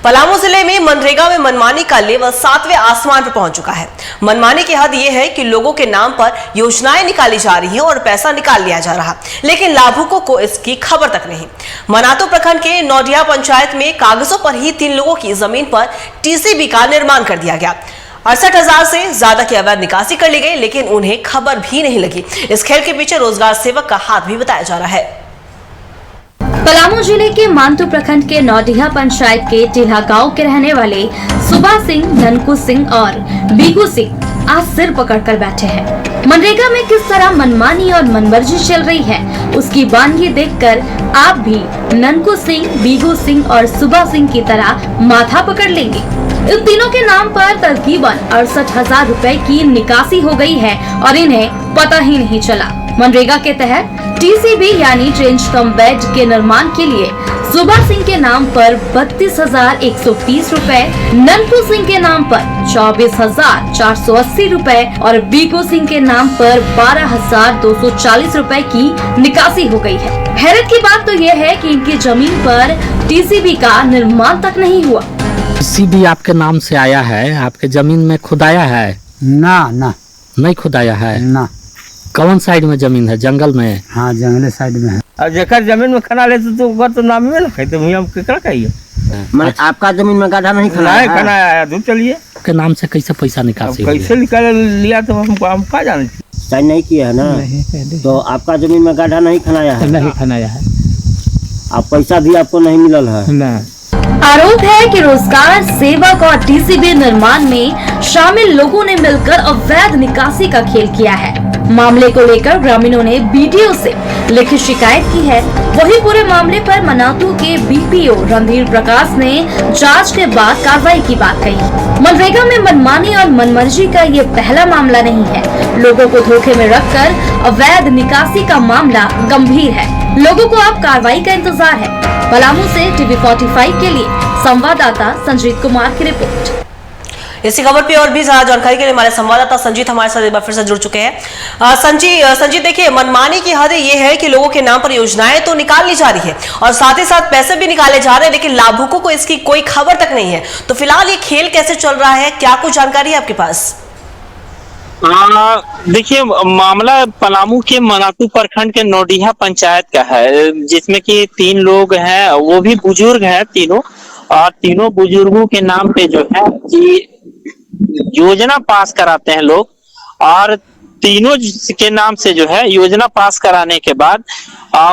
पलामू जिले में मनरेगा में मनमानी का लेवल 7वें आसमान पर पहुंच चुका है। मनमानी की हद यह है कि लोगों के नाम पर योजनाएं निकाली जा रही हैं और पैसा निकाल लिया जा रहा, लेकिन लाभुकों को इसकी खबर तक नहीं। मनातू प्रखंड के नौडिया पंचायत में कागजों पर ही 3 लोगों की जमीन पर टीसीबी का निर्माण कर दिया गया। 68,000 से ज्यादा की अवैध निकासी कर ली गई, लेकिन उन्हें खबर भी नहीं लगी। इस खेल के पीछे रोजगार सेवक का हाथ भी बताया जा रहा है। पलामू जिले के मानतू प्रखंड के नौडिया पंचायत के टीला गांव के रहने वाले सुबह सिंह, ननकू सिंह और बीगू सिंह आज सिर पकड़कर बैठे हैं। मनरेगा में किस तरह मनमानी और मनमर्जी चल रही है, उसकी वानगी देखकर आप भी ननकू सिंह, बीगू सिंह और सुबह सिंह की तरह माथा पकड़ लेंगे। इन तीनों के नाम पर तकरीबन 68,000 रुपए की निकासी हो गई है और इन्हें पता ही नहीं चला। मनरेगा के तहत टीसीबी यानी ट्रेंच कम बेड के निर्माण के लिए सुबह सिंह के नाम पर 32,130 रुपए, ननकू सिंह के नाम पर 24,480 रुपए और बीगू सिंह के नाम पर 12,240 रुपए की निकासी हो गई है। हैरत की बात तो यह है कि इनकी जमीन पर टीसीबी का निर्माण तक नहीं हुआ। टीसीबी आपके नाम से आया है, आपके जमीन में खुदाया है? ना नहीं खुदाया है ना। कौन साइड में जमीन है? जंगल में? हाँ, जंगले साइड में है। और जेकर जमीन में खना ले तो ओकर तो नाम में ना कहते हम केकरा कहिए। मैंने आपका जमीन में गड्ढा नहीं खना है? खना आया दूर चलिए। आपके नाम से कैसे पैसा निकासी हुई है? कैसे निकाल लिया तो हम क्या जाने। साइन नहीं किया है ना, तो आपका जमीन में गड्ढा नहीं खनाया है? नहीं खनाया है। आप पैसा भी आपको नहीं मिलल है ना। आरोप है कि रोजगार सेवक और टीसीबी निर्माण में शामिल लोगों ने मिलकर अवैध निकासी का खेल किया है। मामले को लेकर ग्रामीणों ने बीडीओ से लिखित शिकायत की है। वही पूरे मामले पर मनातू के बीपीओ रणधीर प्रकाश ने जांच के बाद कार्रवाई की बात कही। मनरेगा में मनमानी और मनमर्जी का ये पहला मामला नहीं है। लोगों को धोखे में रखकर अवैध निकासी का मामला गंभीर है। लोगों को अब कार्रवाई का इंतजार है। पलामू से टीवी 45 के लिए संवाददाता संजीत कुमार की रिपोर्ट। इसी खबर पे और भी ज्यादा जानकारी के लिए हमारे संवाददाता संजीत हमारे साथ एक बार फिर से जुड़ चुके हैं। संजीत देखिए, मनमानी की हद ये है कि लोगों के नाम पर योजनाएं तो निकाल ली जा रही है और साथ ही साथ पैसे भी निकाले जा रहे हैं, लेकिन लाभुकों को इसकी कोई खबर तक नहीं है। तो फिलहाल ये खेल कैसे चल रहा है, क्या कुछ जानकारी है आपके पास? देखिए, मामला पलामू के मनातू प्रखंड के नौडिया पंचायत का है, जिसमें कि 3 लोग हैं, वो भी बुजुर्ग हैं तीनों, और तीनों बुजुर्गों के नाम पे जो है कि योजना पास कराते हैं लोग, और तीनों के नाम से जो है योजना पास कराने के बाद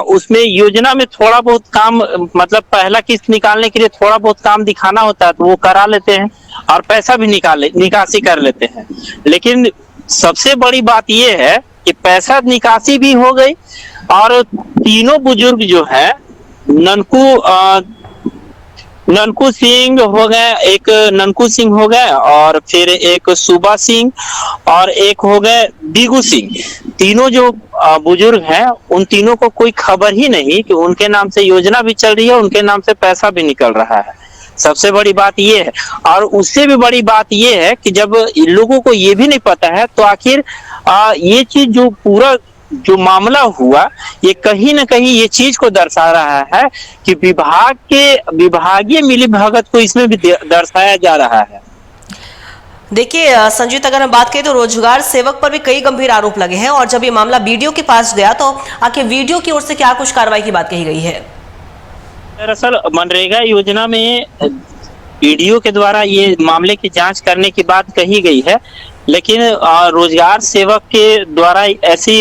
उसमें योजना में थोड़ा बहुत काम, मतलब पहला किस्त निकालने के लिए थोड़ा बहुत काम दिखाना होता है तो वो करा लेते हैं और पैसा भी निकासी कर लेते हैं। लेकिन सबसे बड़ी बात ये है कि पैसा निकासी भी हो गई और तीनों बुजुर्ग जो है ननकू सिंह हो गए, एक ननकू सिंह हो गए और फिर एक सुबह सिंह और एक हो गए बीगू सिंह। तीनों जो बुजुर्ग हैं उन तीनों को कोई खबर ही नहीं कि उनके नाम से योजना भी चल रही है, उनके नाम से पैसा भी निकल रहा है। सबसे बड़ी बात ये है, और उससे भी बड़ी बात ये है कि जब लोगों को ये भी नहीं पता है तो आखिर ये चीज जो पूरा जो मामला हुआ, ये कहीं ना कहीं ये चीज को दर्शा रहा है कि विभागीय मिलीभगत को इसमें भी दर्शाया जा रहा है। देखिए संजीत, अगर हम बात करें तो रोजगार सेवक पर भी कई गंभीर आरोप लगे हैं, और जब ये मामला वीडियो के पास गया तो आखिर वीडियो की ओर से क्या कुछ कार्रवाई की बात कही गई है? दरअसल मनरेगा योजना में वीडियो के द्वारा ये मामले की जांच करने की बात कही गई है, लेकिन रोजगार सेवक के द्वारा ऐसी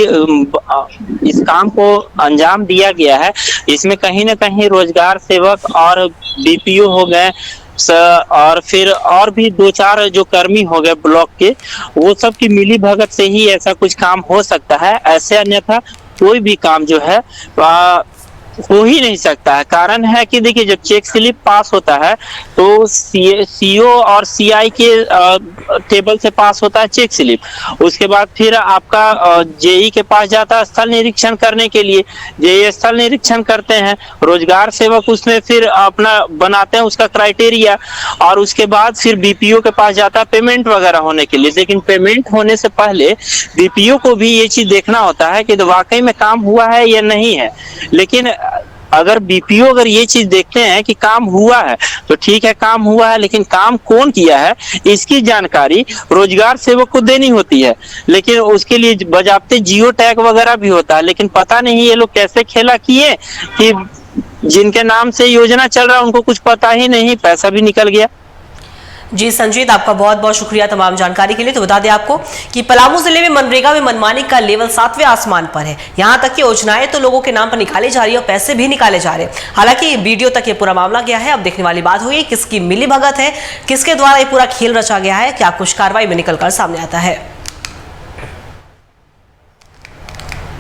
इस काम को अंजाम दिया गया है। इसमें कहीं ना कहीं रोजगार सेवक और बीपीओ हो गए और फिर और भी 2-4 जो कर्मी हो गए ब्लॉक के, वो सब की मिली भगत से ही ऐसा कुछ काम हो सकता है। ऐसे अन्यथा कोई भी काम जो है हो ही नहीं सकता है। कारण है कि देखिए, जब चेक स्लिप पास होता है तो सीओ और सीआई के टेबल से पास होता है चेक स्लिप। उसके बाद फिर आपका जेई के पास जाता है स्थल निरीक्षण करने के लिए, जेई स्थल निरीक्षण करते हैं, रोजगार सेवक उसमें फिर अपना बनाते हैं उसका क्राइटेरिया, और उसके बाद फिर बीपीओ के पास जाता है पेमेंट वगैरह होने के लिए। लेकिन पेमेंट होने से पहले बीपीओ को भी ये चीज देखना होता है कि वाकई में काम हुआ है या नहीं है। लेकिन अगर बीपीओ अगर ये चीज देखते हैं कि काम हुआ है तो ठीक है, काम हुआ है, लेकिन काम कौन किया है इसकी जानकारी रोजगार सेवक को देनी होती है। लेकिन उसके लिए बजाबते जियो टैग वगैरह भी होता है, लेकिन पता नहीं ये लोग कैसे खेला किए कि जिनके नाम से योजना चल रहा है उनको कुछ पता ही नहीं, पैसा भी निकल गया। जी संजीत, आपका बहुत बहुत शुक्रिया तमाम जानकारी के लिए। तो बता दें आपको कि पलामू जिले में मनरेगा में मनमानी का लेवल 7वें आसमान पर है। यहां तक कि योजनाएं तो लोगों के नाम पर निकाली जा रही है और पैसे भी निकाले जा रहे हैं। हालांकि वीडियो तक ये पूरा मामला गया है। अब देखने वाली बात हुई किसकी मिलीभगत है, किसके द्वारा ये पूरा खेल रचा गया है, क्या कुछ कार्रवाई में निकलकर सामने आता है।